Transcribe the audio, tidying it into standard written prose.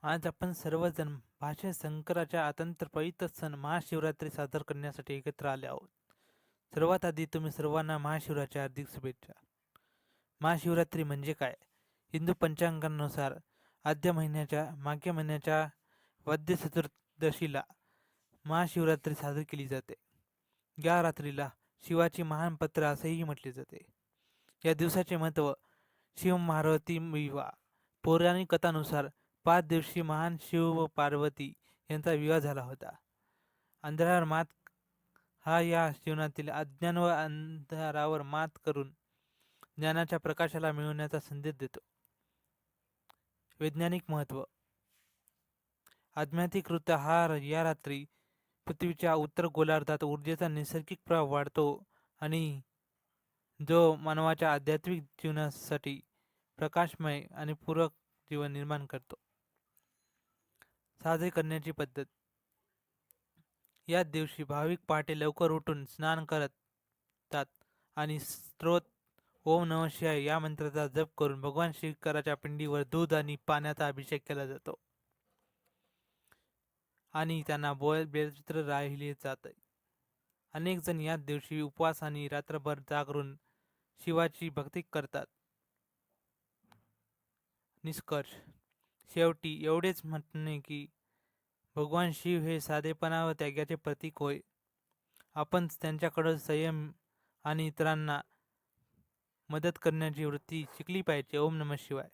आज आपण सर्वजण भाषे शंकराच्या अत्यंत पवित्र सण महाशिवरात्री सादर करण्यासाठी एकत्र आले आहोत. सर्वात आधी तुम्ही सर्वांना महाशिवराच्या हार्दिक शुभेच्छा. महाशिवरात्री म्हणजे काय? हिंदू पंचांगानुसार आद्य महिन्याच्या माघ्य महिन्याच्या वद्य चतुर्दशीला महाशिवरात्री साजरी केली जाते. या रात्रीला शिवाची महान पत्र असेही म्हटले जाते. या दिवसाचे महत्त्व शिवमार्वती विवाह. पौराणिक कथानुसार 5 दिवशी महान शिव व पार्वती यांचा विवाह झाला होता. अंधारावर मात हा या जीवनातील अज्ञान व अंधारावर मात करून ज्ञानाच्या प्रकाशाला मिळवण्याचा संदेश देतो. वैज्ञानिक महत्त्व. आध्यात्मिकरित्या या रात्री पृथ्वीच्या उत्तर गोलार्धात ऊर्जेचा नैसर्गिक प्रवाह वाढतो आणि जो मानवाच्या आध्यात्मिक जीवनासाठी प्रकाशमय आणि पूरक जीवन निर्माण करतो. साजरी करण्याची पद्धत. या दिवशी भाविक पहाटे लवकर उठून स्नान करतात आणि स्तोत्र ओम नमः शिवाय या मंत्राचा जप करून भगवान शंकराच्या पिंडीवर दूध आणि पाण्याचा अभिषेक केला जातो आणि त्यांना बेलपत्र राहिले जाते. अनेक जण या दिवशी उपवास आणि रात्रभर जागरून शिवाची भक्ती करतात. निष्कर्ष. शेवटी एवढेच म्हणणे की भगवान शिव हे साधेपणा व त्यागाचे प्रतीक होय. आपण त्यांच्याकडे संयम आणि इतरांना मदत करण्याची वृत्ती शिकली पाहिजे. ओम नमः शिवाय.